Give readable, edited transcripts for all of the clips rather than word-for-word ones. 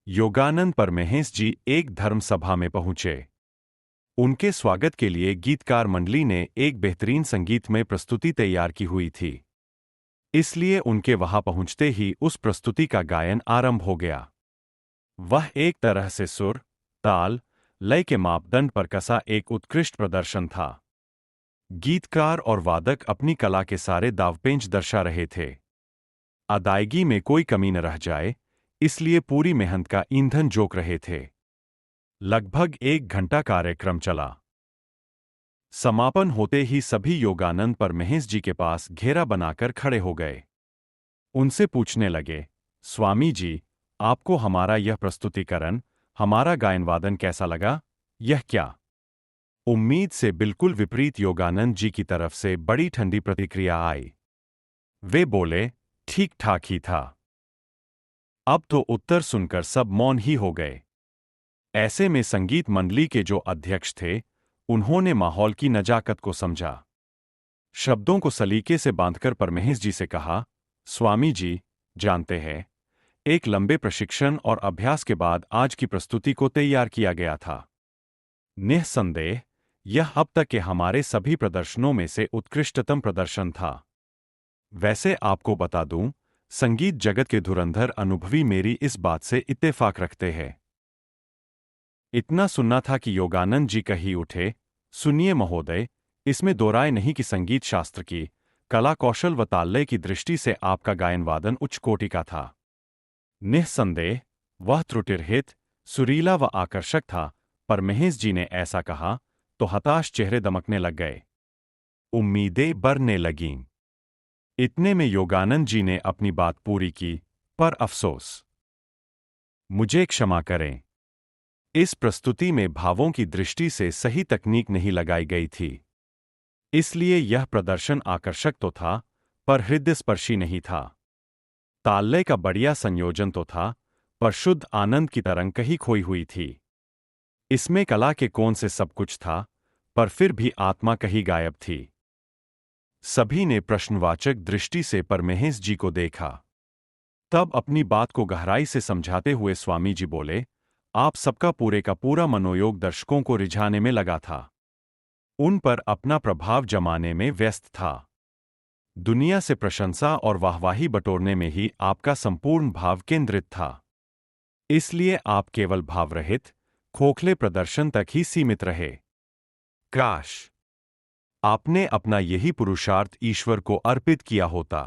योगानंद परमहंस जी एक धर्म सभा में पहुंचे। उनके स्वागत के लिए गीतकार मंडली ने एक बेहतरीन संगीतमय प्रस्तुति तैयार की हुई थी, इसलिए उनके वहां पहुंचते ही उस प्रस्तुति का गायन आरंभ हो गया। वह एक तरह से सुर, ताल, लय के मापदंड पर कसा एक उत्कृष्ट प्रदर्शन था। गीतकार और वादक अपनी कला के सारे दांवपेंच दर्शा रहे थे। अदायगी में कोई कमी न रह जाए, इसलिए पूरी मेहनत का ईंधन जोक रहे थे। लगभग 1 घंटा कार्यक्रम चला। समापन होते ही सभी योगानंद परमहंस जी के पास घेरा बनाकर खड़े हो गए। उनसे पूछने लगे, स्वामी जी, आपको हमारा यह प्रस्तुतिकरण, हमारा गायन वादन कैसा लगा? यह क्या? उम्मीद से बिल्कुल विपरीत योगानंद जी की तरफ से बड़ी ठंडी प्रतिक्रिया आई। वे बोले, ठीक ठाक ही था। अब तो उत्तर सुनकर सब मौन ही हो गए। ऐसे में संगीत मंडली के जो अध्यक्ष थे, उन्होंने माहौल की नजाकत को समझा। शब्दों को सलीके से बांधकर परमहंस जी से कहा, स्वामी जी, जानते हैं, एक लंबे प्रशिक्षण और अभ्यास के बाद आज की प्रस्तुति को तैयार किया गया था। निःसंदेह यह अब तक के हमारे सभी प्रदर्शनों में से उत्कृष्टतम प्रदर्शन था। वैसे आपको बता दूं, संगीत जगत के धुरंधर अनुभवी मेरी इस बात से इत्तेफाक रखते हैं। इतना सुनना था कि योगानंद जी कही उठे, सुनिए महोदय, इसमें दो राय नहीं कि संगीत शास्त्र की, कला कौशल व ताललय की दृष्टि से आपका गायन वादन उच्च कोटि का था। निःसंदेह वह त्रुटिरहित, सुरीला व आकर्षक था। परमहंस जी ने ऐसा कहा तो हताश चेहरे दमकने लग गए। उम्मीदें बढ़ने लगीं। इतने में योगानंद जी ने अपनी बात पूरी की, पर अफसोस, मुझे क्षमा करें, इस प्रस्तुति में भावों की दृष्टि से सही तकनीक नहीं लगाई गई थी। इसलिए यह प्रदर्शन आकर्षक तो था, पर हृदयस्पर्शी नहीं था। ताललय का बढ़िया संयोजन तो था, पर शुद्ध आनंद की तरंग कहीं खोई हुई थी। इसमें कला के कोण से सब कुछ था, पर फिर भी आत्मा कहीं गायब थी। सभी ने प्रश्नवाचक दृष्टि से परमहंस जी को देखा। तब अपनी बात को गहराई से समझाते हुए स्वामी जी बोले, आप सबका पूरे का पूरा मनोयोग दर्शकों को रिझाने में लगा था, उन पर अपना प्रभाव जमाने में व्यस्त था। दुनिया से प्रशंसा और वाहवाही बटोरने में ही आपका संपूर्ण भाव केंद्रित था। इसलिए आप केवल भावरहित, खोखले प्रदर्शन तक ही सीमित रहे। काश आपने अपना यही पुरुषार्थ ईश्वर को अर्पित किया होता।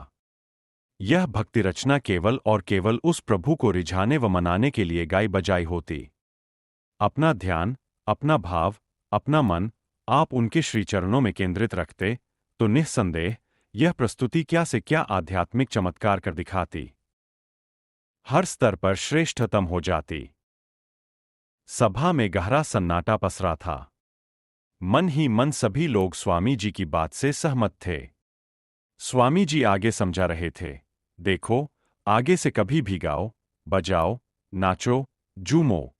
यह भक्ति रचना केवल और केवल उस प्रभु को रिझाने व मनाने के लिए गाई बजाई होती। अपना ध्यान, अपना भाव, अपना मन आप उनके श्रीचरणों में केंद्रित रखते, तो निःसंदेह यह प्रस्तुति क्या से क्या आध्यात्मिक चमत्कार कर दिखाती, हर स्तर पर श्रेष्ठतम हो जाती। सभा में गहरा सन्नाटा पसरा था। मन ही मन सभी लोग स्वामी जी की बात से सहमत थे। स्वामी जी आगे समझा रहे थे, देखो, आगे से कभी भी गाओ, बजाओ, नाचो, झूमो,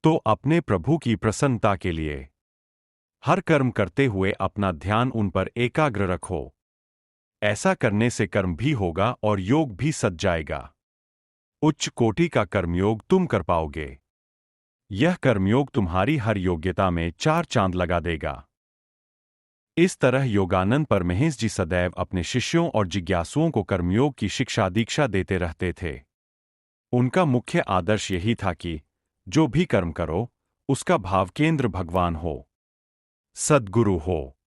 तो अपने प्रभु की प्रसन्नता के लिए। हर कर्म करते हुए अपना ध्यान उन पर एकाग्र रखो। ऐसा करने से कर्म भी होगा और योग भी सज जाएगा। उच्च कोटि का कर्मयोग तुम कर पाओगे। यह कर्मयोग तुम्हारी हर योग्यता में 4 चांद लगा देगा। इस तरह योगानंद परमहंस जी सदैव अपने शिष्यों और जिज्ञासुओं को कर्मयोग की शिक्षा दीक्षा देते रहते थे। उनका मुख्य आदर्श यही था कि जो भी कर्म करो, उसका भाव केंद्र भगवान हो, सद्गुरु हो।